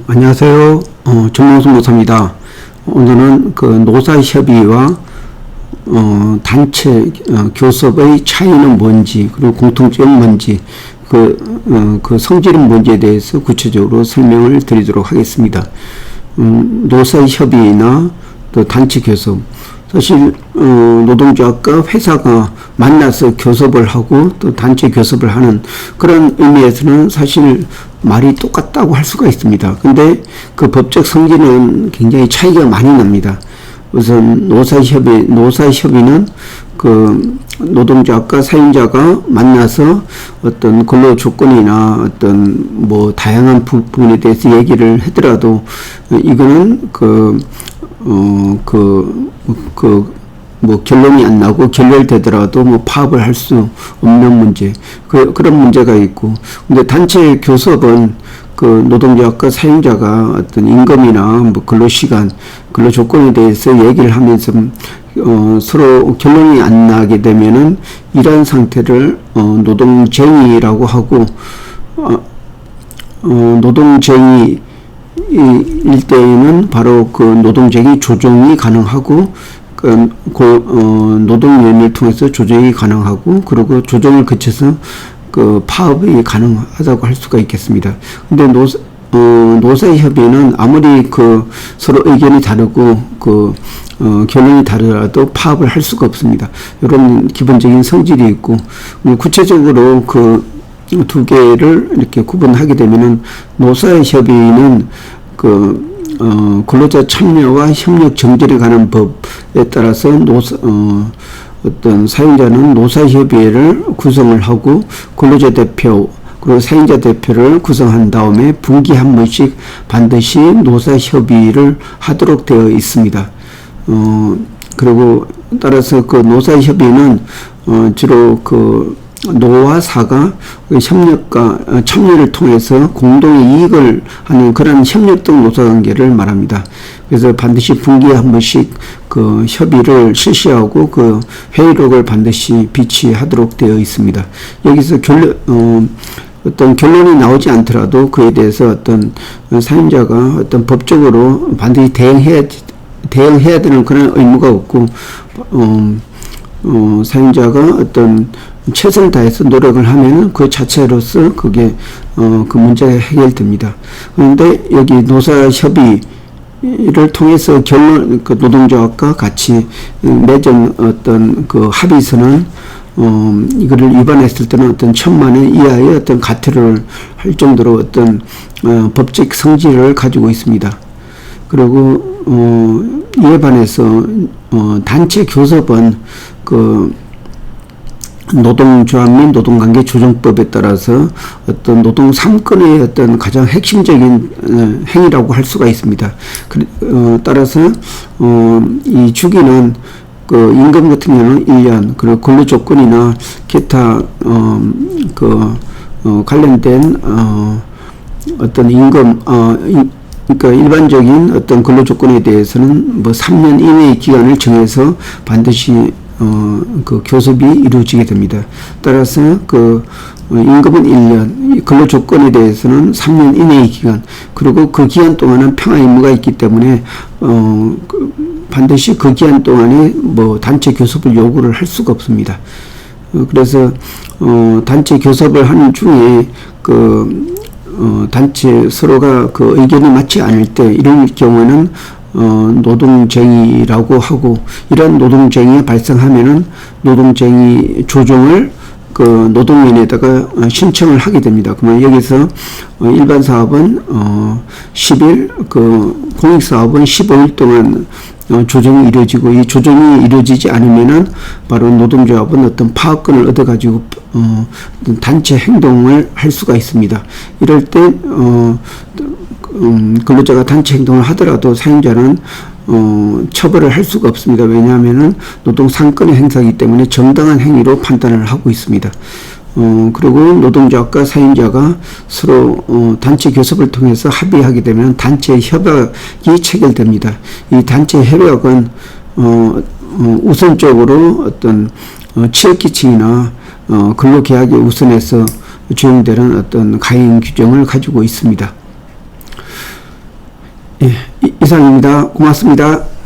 안녕하세요. 전명수 목사입니다. 오늘은 그 노사협의와 단체 교섭의 차이는 뭔지, 그리고 공통점은 뭔지, 그 성질은 뭔지에 대해서 구체적으로 설명을 드리도록 하겠습니다. 노사협의나 또 단체 교섭, 사실 노동조합과 회사가 만나서 교섭을 하고 또 단체 교섭을 하는 그런 의미에서는 사실 말이 똑같다고 할 수가 있습니다. 근데 그 법적 성질은 굉장히 차이가 많이 납니다. 우선 노사협의는 그 노동조합과 사용자가 만나서 어떤 근로 조건이나 어떤 뭐 다양한 부분에 대해서 얘기를 하더라도 이거는 뭐 결론이 안 나고 결렬되더라도 뭐 파업을 할 수 없는 문제, 그런 문제가 있고, 근데 단체 교섭은 그 노동조합과 사용자가 어떤 임금이나 뭐 근로시간, 근로조건에 대해서 얘기를 하면서 서로 결론이 안 나게 되면은 이러한 상태를 노동쟁의라고 하고, 노동쟁의 일 때에는 바로 그 노동쟁의 조정이 가능하고, 노동위원회를 통해서 조정이 가능하고, 그리고 조정을 거쳐서 그 파업이 가능하다고 할 수가 있겠습니다. 근데 노사협의는 아무리 그 서로 의견이 다르고 결론이 다르더라도 파업을 할 수가 없습니다. 이런 기본적인 성질이 있고, 구체적으로 그 두 개를 이렇게 구분하게 되면은 노사협의는 근로자 참여와 협력 정전에 관한 법에 따라서 어떤 사용자는 노사협의회를 구성을 하고 근로자 대표 그리고 사용자 대표를 구성한 다음에 분기 한 번씩 반드시 노사협의를 하도록 되어 있습니다. 그리고 따라서 그 노사협의는 주로 노와 사가 협력과 참여를 통해서 공동의 이익을 하는 그런 협력적 노사관계를 말합니다. 그래서 반드시 분기에 한 번씩 그 협의를 실시하고 그 회의록을 반드시 비치하도록 되어 있습니다. 여기서 어떤 결론이 나오지 않더라도 그에 대해서 어떤 사용자가 어떤 법적으로 반드시 대응해야 되는 그런 의무가 없고, 사용자가 어떤 최선을 다해서 노력을 하면은 그 자체로서 그게 그 문제가 해결됩니다. 그런데 여기 노사협의를 통해서 그 노동조합과 같이 맺은 어떤 그 합의서는 이거를 위반했을 때는 어떤 1,000만 원 이하의 어떤 과태료를 할 정도로 어떤 법적 성질을 가지고 있습니다. 그리고 이에 반해서 단체 교섭은 노동조합 및 노동관계 조정법에 따라서 어떤 노동 3건의 어떤 가장 핵심적인 행위라고 할 수가 있습니다. 따라서 이 주기는 임금 같은 경우는 1년, 그리고 근로조건이나 기타 관련된 어떤 임금, 그러니까 일반적인 어떤 근로조건에 대해서는 뭐 3년 이내의 기간을 정해서 반드시 교섭이 이루어지게 됩니다. 따라서 임금은 1년, 근로조건에 대해서는 3년 이내의 기간, 그리고 그 기간 동안은 평화 의무가 있기 때문에 반드시 그 기간 동안에 뭐 단체 교섭을 요구를 할 수가 없습니다. 그래서 단체 교섭을 하는 중에 단체 서로가 의견이 맞지 않을 때 이런 경우에는 노동쟁의라고 하고, 이런 노동쟁의가 발생하면은 노동쟁의 조정을 노동위원회에다가 신청을 하게 됩니다. 그러면 여기서 일반 사업은 10일, 공익사업은 15일 동안 조정이 이루어지고, 이 조정이 이루어지지 않으면은 바로 노동조합은 어떤 파업권을 얻어가지고 단체 행동을 할 수가 있습니다. 이럴 때 근로자가 단체 행동을 하더라도 사용자는 처벌을 할 수가 없습니다. 왜냐하면은 노동 상권의 행사이기 때문에 정당한 행위로 판단을 하고 있습니다. 그리고 노동조합과 사용자가 서로 단체 교섭을 통해서 합의하게 되면 단체 협약이 체결됩니다. 이 단체 협약은 우선적으로 어떤 취업기층이나 근로계약에 우선해서 적용되는 어떤 가행 규정을 가지고 있습니다. 예, 이상입니다. 고맙습니다.